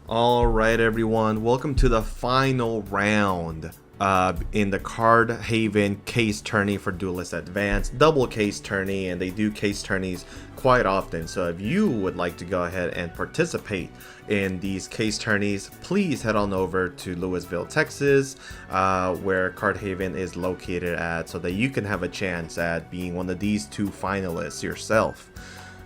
Alright everyone, welcome to the final round in the Card Haven case tourney for Duelist Advanced. Double case tourney, and they do case tourneys quite often. So if you would like to go ahead and participate in these case tourneys, please head on over to Lewisville, Texas, where Card Haven is located at, so that you can have a chance at being one of these two finalists yourself.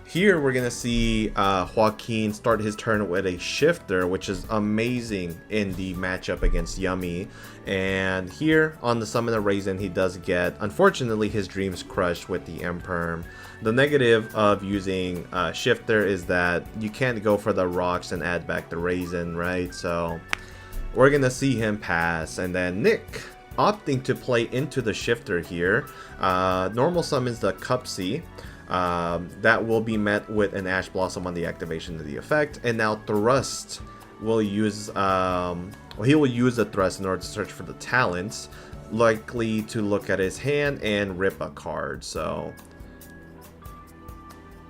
Here we're going to see Joaquin start his turn with a shifter, which is amazing in the matchup against Yummy. And here on the Summon a Raisin, he does get, unfortunately, his dreams crushed with the Imperm. The negative of using shifter is that you can't go for the rocks and add back the Raisin, right? So we're going to see him pass. And then Nick opting to play into the shifter here. Normal summons the Cupsy. That will be met with an Ash Blossom on the activation of the effect, and now Thrust will use he will use the Thrust in order to search for the talents, likely to look at his hand and rip a card. So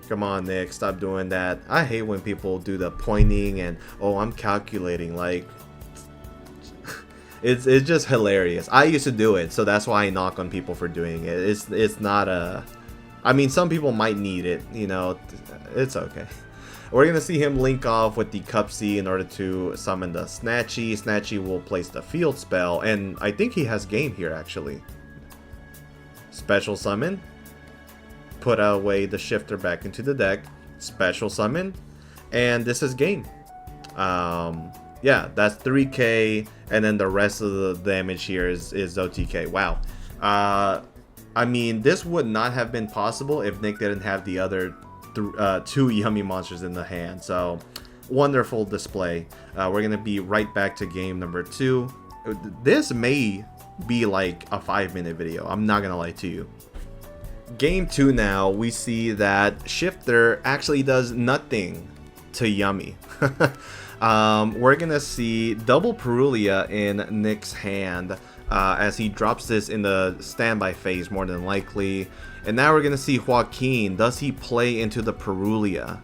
come on, Nick, stop doing that. I hate when people do the pointing and, oh, I'm calculating, like it's just hilarious. I used to do it, so that's why I knock on people for doing it. It's not a, I mean, some people might need it, you know, it's okay. We're going to see him link off with the Cupsy in order to summon the Snatchy. Snatchy will place the field spell, and I think he has game here, actually. Special summon. Put away the shifter back into the deck. Special summon. And this is game. Yeah, that's 3k, and then the rest of the damage here is OTK. Wow. I mean, this would not have been possible if Nick didn't have the other two Yummy monsters in the hand. So, wonderful display. We're going to be right back to game number 2. This may be like a 5-minute video. I'm not going to lie to you. Game 2 now, we see that Shifter actually does nothing to Yummy. We're going to see double Perulia in Nick's hand. As he drops this in the standby phase, more than likely. And now we're going to see Joaquin. Does he play into the Perulia?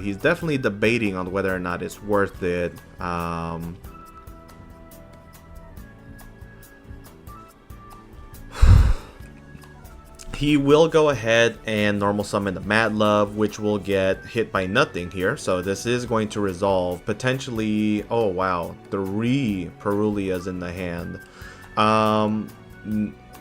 He's definitely debating on whether or not it's worth it. He will go ahead and normal summon the Mad Love, which will get hit by nothing here. So this is going to resolve potentially. Oh wow, 3 Perulias in the hand.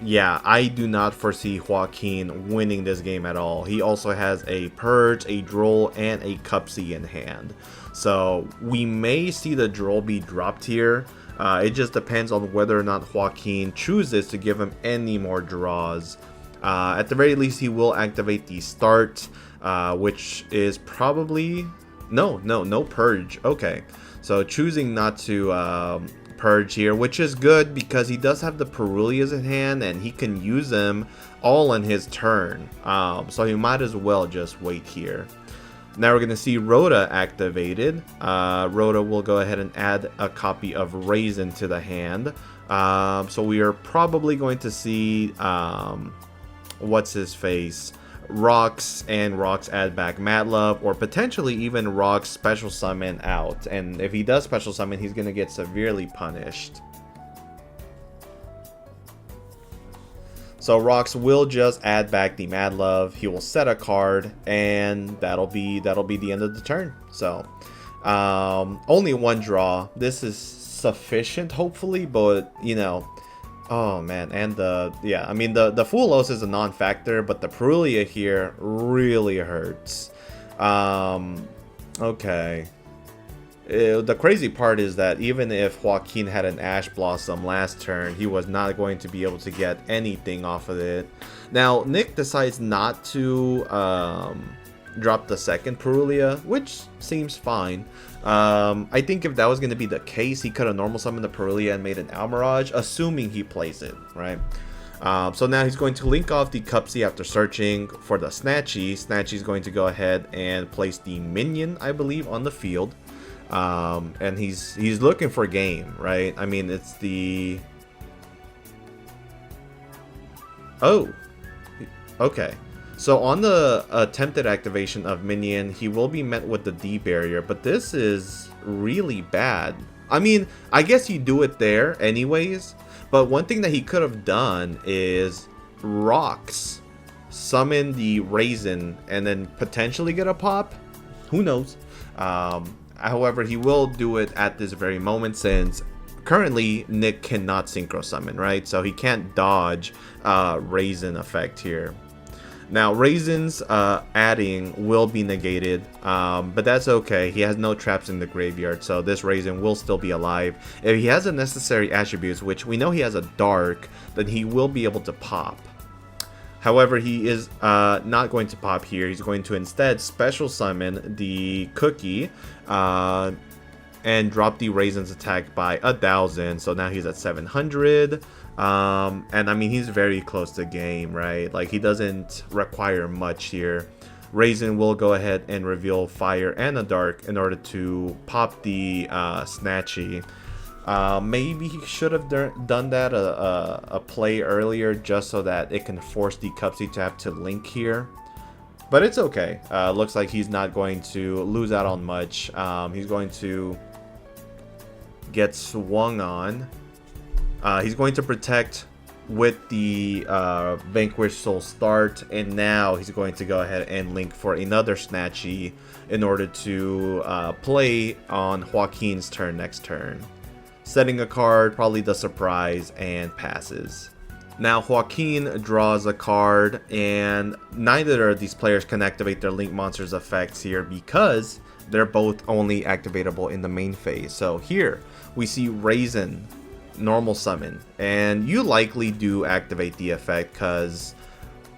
Yeah, I do not foresee Joaquin winning this game at all. He also has a Purge, a Droll, and a Cupsy in hand. So we may see the Droll be dropped here. It just depends on whether or not Joaquin chooses to give him any more draws. At the very least, he will activate the start, which is probably no purge. Okay, so choosing not to purge here, which is good because he does have the Perulias in hand and he can use them all on his turn. So he might as well just wait here. Now we're going to see Rhoda activated. Rhoda will go ahead and add a copy of Raisin to the hand. So we are probably going to see what's his face, Rocks, and Rocks add back Mad Love, or potentially even Rocks special summon out. And if he does special summon, he's gonna get severely punished. So Rocks will just add back the Mad Love. He will set a card, and that'll be the end of the turn. So only one draw. This is sufficient, hopefully, but you know. Oh man, and yeah, I mean the full loss is a non-factor, but the Perulia here really hurts. Okay. The crazy part is that even if Joaquin had an Ash Blossom last turn, he was not going to be able to get anything off of it. Now Nick decides not to drop the second Perulia, which seems fine. I think if that was going to be the case, he could have normal summoned the Perulia and made an Almirage, assuming he plays it, right? So now he's going to link off the Cupsy after searching for the Snatchy. Snatchy's going to go ahead and place the Minion, I believe, on the field. And he's looking for game, right? I mean, it's the... Oh, okay. So on the attempted activation of minion, he will be met with the D barrier, but this is really bad. I mean, I guess you do it there anyways, but one thing that he could have done is rocks, summon the Raisin, and then potentially get a pop. Who knows? However, he will do it at this very moment since currently Nick cannot synchro summon, right? So he can't dodge Raisin effect here. Now, Raisin's adding will be negated, but that's okay. He has no traps in the graveyard, so this Raisin will still be alive. If he has the necessary attributes, which we know he has a Dark, then he will be able to pop. However, he is not going to pop here. He's going to instead special summon the Cookie and drop the Raisin's attack by 1,000. So now he's at 700. And I mean, he's very close to game, right? Like, he doesn't require much here. Raisin will go ahead and reveal Fire and a Dark in order to pop the Snatchy. Maybe he should have done that a play earlier just so that it can force the Cupsy Tap to link here. But it's okay. Looks like he's not going to lose out on much. He's going to get swung on. He's going to protect with the Vanquish Soul Start, and now he's going to go ahead and link for another Snatchy in order to play on Joaquin's turn next turn. Setting a card, probably the surprise, and passes. Now Joaquin draws a card, and neither of these players can activate their Link Monsters effects here because they're both only activatable in the main phase. So here we see Raisin normal summon, and you likely do activate the effect because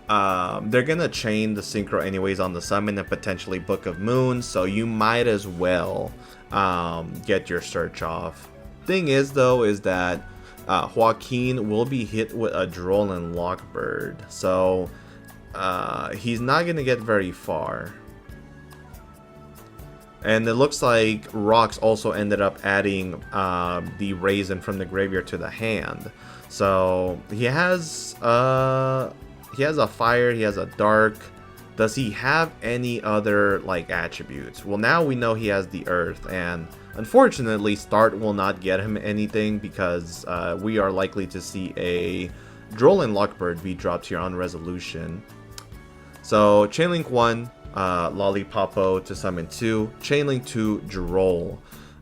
they're gonna chain the synchro anyways on the summon and potentially Book of Moons, so you might as well get your search off. Thing is though is that Joaquin will be hit with a Droll Lockbird, so he's not gonna get very far. And it looks like Rocks also ended up adding the Raisin from the graveyard to the hand. So he has a Fire, he has a Dark. Does he have any other like attributes? Well, now we know he has the Earth, and unfortunately Start will not get him anything because we are likely to see a Droll Lockbird be dropped here on resolution. So Chainlink 1, Lollipopo to summon 2, Chainlink 2, Droll.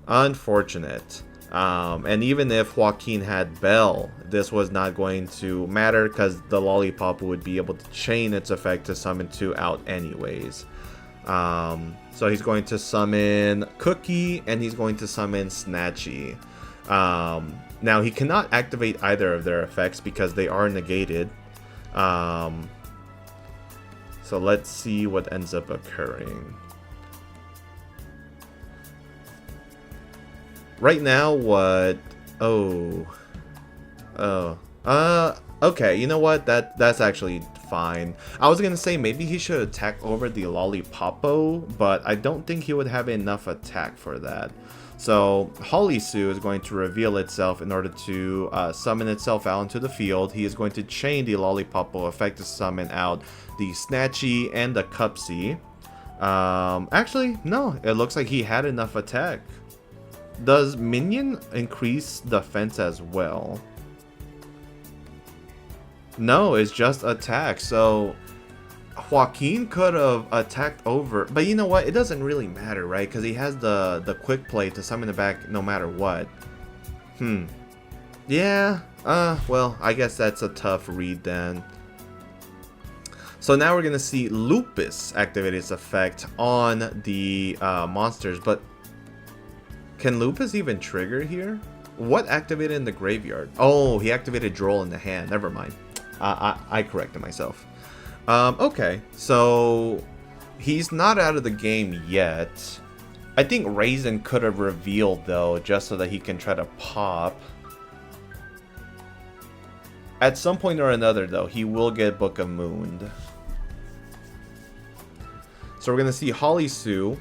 Unfortunate. And even if Joaquin had Bell, this was not going to matter because the Lollipopo would be able to chain its effect to summon 2 out anyways. So he's going to summon Cookie and he's going to summon Snatchy. Now he cannot activate either of their effects because they are negated. So let's see what ends up occurring. Right now, what? Okay, you know what? That's actually fine. I was gonna say maybe he should attack over the Lollipopo, but I don't think he would have enough attack for that. So Holly Sue is going to reveal itself in order to summon itself out into the field. He is going to chain the Lollipopo effect to summon out the Snatchy and the Cupsy. Actually, no. It looks like he had enough attack. Does Minion increase defense as well? No, it's just attack. So Joaquin could have attacked over, but you know what? It doesn't really matter, right? Because he has the quick play to summon it back no matter what. Yeah. Well, I guess that's a tough read then. So now we're gonna see Lupus activate its effect on the monsters, but can Lupus even trigger here? What activated in the graveyard? Oh, he activated Droll in the hand. Never mind. I corrected myself. Okay, so he's not out of the game yet. I think Raisin could have revealed though, just so that he can try to pop. At some point or another though, he will get Book of Moon. So we're gonna see Holly Sue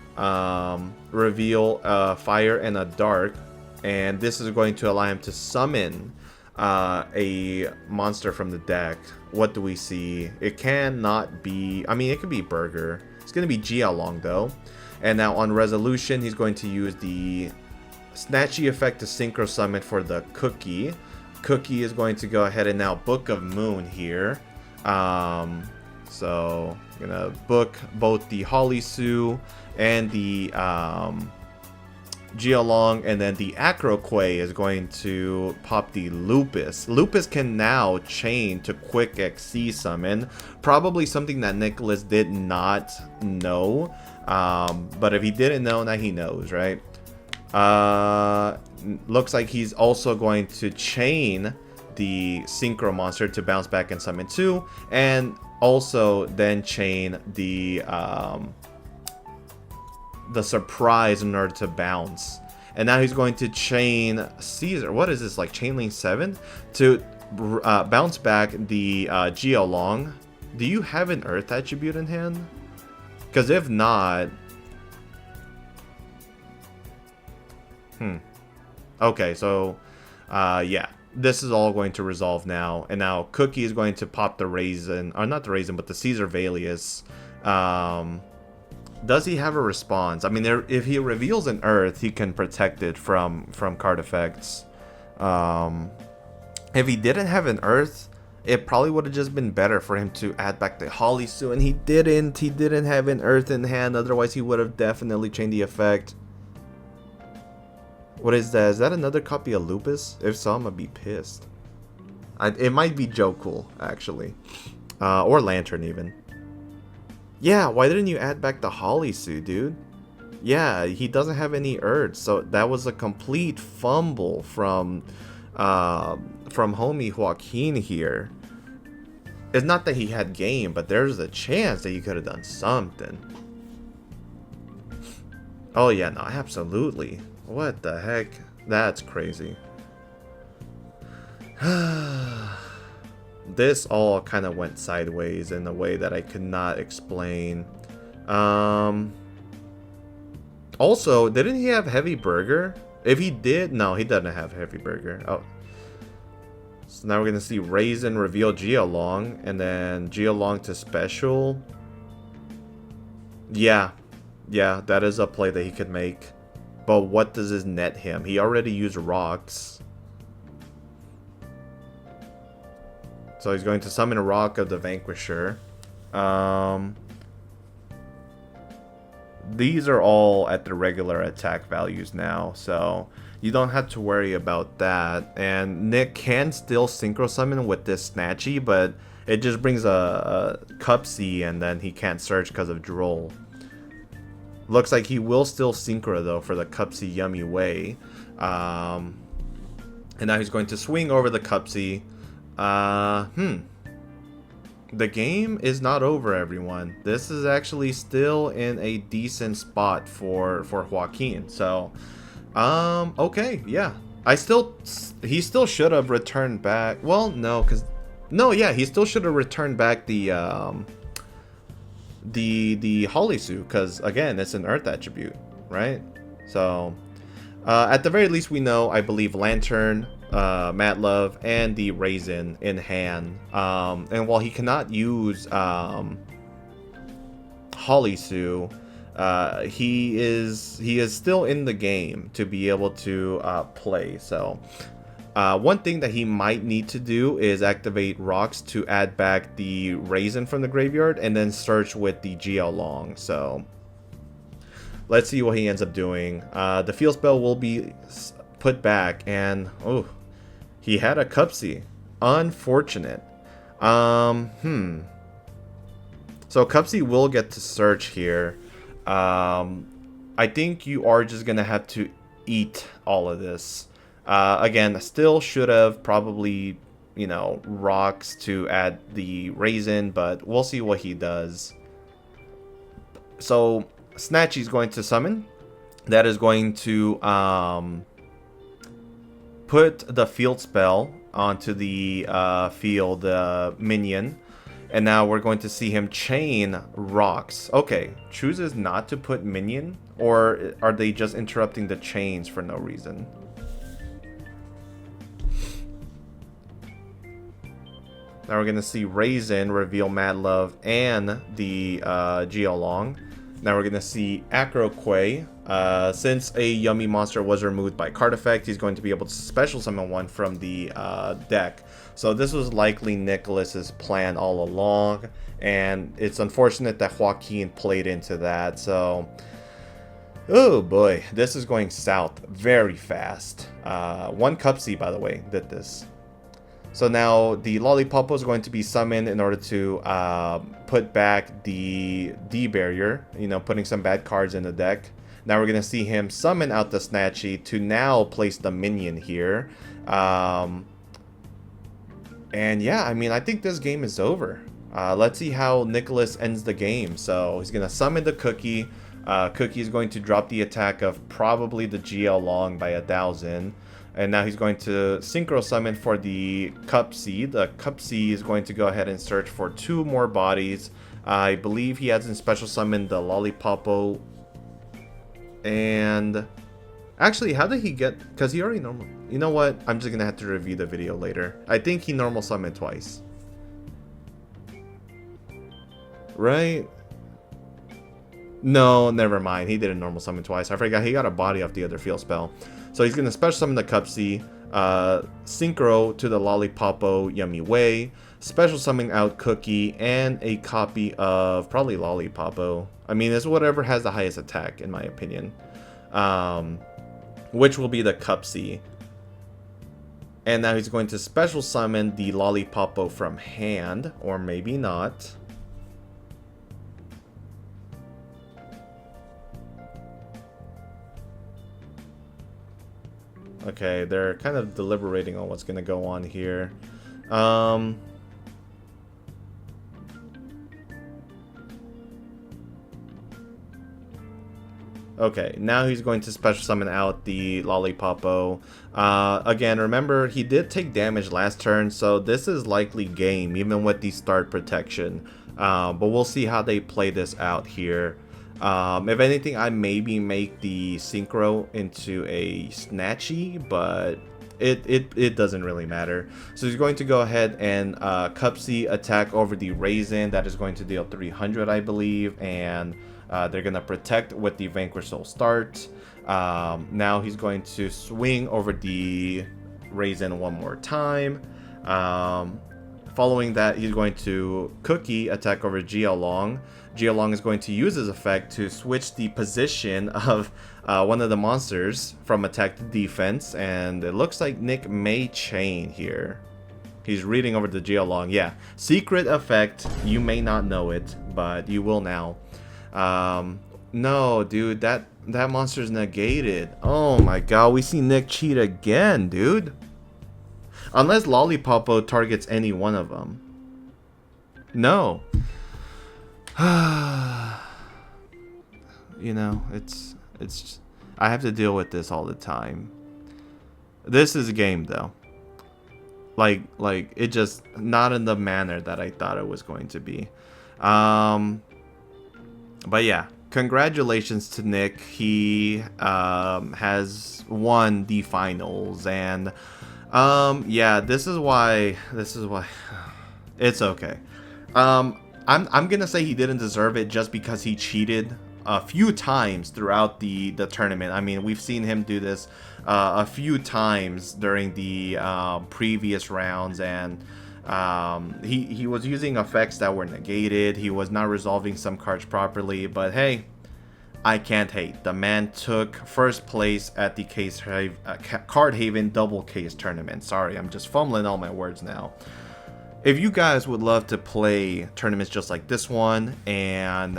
reveal Fire and a Dark, and this is going to allow him to summon a monster from the deck, what do we see? It cannot be, I mean, it could be Burger. It's going to be Jialong though. And now on resolution, he's going to use the Snatchy effect to synchro summon for the Cookie. Cookie is going to go ahead and now Book of Moon here. So I'm gonna book both the Holly Sue and the Jialong, and then the Acroquay is going to pop the Lupus. Lupus can now chain to quick XC summon, probably something that Nicholas did not know, but if he didn't know, now he knows, right? Looks like he's also going to chain the Synchro monster to bounce back and summon 2, and also then chain the surprise in order to bounce. And now he's going to chain Caesar. What is this, like chain link 7 to bounce back the Jialong. Do you have an Earth attribute in hand? Because if not, okay, so yeah, this is all going to resolve now. And now Cookie is going to pop the Raisin, or not the Raisin, but the Caesar Valius. Does he have a response? I mean, if he reveals an Earth, he can protect it from card effects. If he didn't have an Earth, it probably would have just been better for him to add back the Holly Sue, and he didn't. He didn't have an Earth in hand, otherwise he would have definitely changed the effect. What is that? Is that another copy of Lupus? If so, I'm gonna be pissed. It might be Joe Cool, actually. Or Lantern, even. Yeah, why didn't you add back the Holly Sue, dude? Yeah, he doesn't have any Earths, so that was a complete fumble from homie Joaquin here. It's not that he had game, but there's a chance that you could have done something. Oh yeah, no, absolutely. What the heck? That's crazy. This all kind of went sideways in a way that I could not explain. Also, didn't he have Heavy Burger? If he did, no, he doesn't have Heavy Burger. Oh. So now we're going to see Raisin reveal Jialong, and then Jialong to special. Yeah, that is a play that he could make. But what does this net him? He already used rocks. So he's going to summon a rock of the Vanquisher. These are all at the regular attack values now, so you don't have to worry about that. And Nick can still synchro summon with this Snatchy, but it just brings a Cupsy, and then he can't search because of Droll. Looks like he will still synchro though for the Cupsy Yummy Way. And now he's going to swing over the Cupsy. The game is not over, everyone. This is actually still in a decent spot for Joaquin. So, okay, yeah. He still should have returned back. Well, no, yeah, he still should have returned back the Holly Sue, because again, it's an Earth attribute, right? So, at the very least, we know, I believe, Lantern, Mad Love, and the Raisin in hand. And while he cannot use Holly Sue, he is still in the game to be able to play. So one thing that he might need to do is activate rocks to add back the Raisin from the graveyard, and then search with the Jialong. So let's see what he ends up doing. The field spell will be put back, and oh, he had a Cupsy. Unfortunate. So Cupsy will get to search here. I think you are just gonna have to eat all of this. Again, still should have probably, rocks to add the Raisin, but we'll see what he does. So Snatchy's going to summon. That is going to put the field spell onto the field minion. And now we're going to see him chain rocks. Okay, chooses not to put minion, or are they just interrupting the chains for no reason? Now we're going to see Raisin reveal Mad Love and the Geolong. Now we're going to see Acroquay. Since a Yummy monster was removed by card effect, he's going to be able to special summon one from the deck. So this was likely Nicholas's plan all along, and it's unfortunate that Joaquin played into that. So, oh boy, this is going south very fast. One Cupsy, by the way, did this. So now the Lollipopo is going to be summoned in order to put back the D barrier, you know, putting some bad cards in the deck. Now we're going to see him summon out the Snatchy to now place the minion here. And yeah, I mean, I think this game is over. Let's see how Nicholas ends the game. So he's going to summon the Cookie. Cookie is going to drop the attack of probably the GL Long by 1,000. And now he's going to Synchro Summon for the Cupsy. The Cupsy is going to go ahead and search for 2 more bodies. I believe he hasn't special summoned the Lollipopo. And actually, how did he get... Because he already normal... You know what? I'm just going to have to review the video later. I think he normal summoned twice. Right? No, never mind. He didn't normal summon twice. I forgot he got a body off the other field spell. So he's going to special summon the Cupsy, Synchro to the Lollipopo Yummy Way, special summon out Cookie, and a copy of probably Lollipopo. I mean, it's whatever has the highest attack, in my opinion. Which will be the Cupsy. And now he's going to special summon the Lollipopo from hand, or maybe not. Okay, they're kind of deliberating on what's going to go on here. Okay, now he's going to special summon out the Lollipopo. Again, remember, he did take damage last turn, so this is likely game, even with the start protection. But we'll see how they play this out here. If anything, I maybe make the Synchro into a Snatchy, but it doesn't really matter. So he's going to go ahead and Cupsy attack over the Raisin. That is going to deal 300, I believe, and they're going to protect with the Vanquish Soul start. Now he's going to swing over the Raisin one more time. Following that, he's going to Cookie attack over Geolong. Geolong is going to use his effect to switch the position of one of the monsters from attack to defense, and it looks like Nick may chain here. He's reading over the Geolong. Yeah, secret effect. You may not know it, but you will now. No, dude, that monster's negated. Oh my god, we see Nick cheat again, dude. Unless Lollipopo targets any one of them. No. You know, it's I have to deal with this all the time. This is a game though. Like it just not in the manner that I thought it was going to be. But yeah, congratulations to Nick. He has won the finals, and yeah, this is why it's okay. I'm gonna say he didn't deserve it just because he cheated a few times throughout the tournament. I mean, we've seen him do this a few times during the previous rounds, and he was using effects that were negated. He was not resolving some cards properly, but hey, I can't hate. The man took first place at the Card Haven Double Case Tournament. Sorry, I'm just fumbling all my words now. If you guys would love to play tournaments just like this one and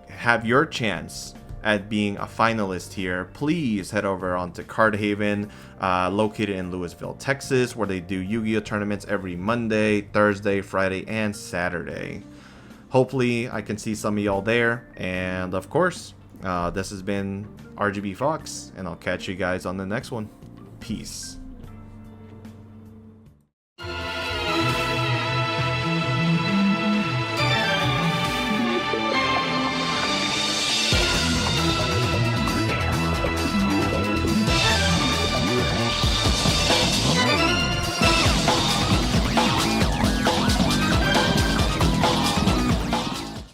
have your chance at being a finalist here, please head over onto Card Haven, located in Lewisville, Texas, where they do Yu-Gi-Oh! Tournaments every Monday, Thursday, Friday, and Saturday. Hopefully, I can see some of y'all there. And of course, this has been RGB Fox, and I'll catch you guys on the next one. Peace.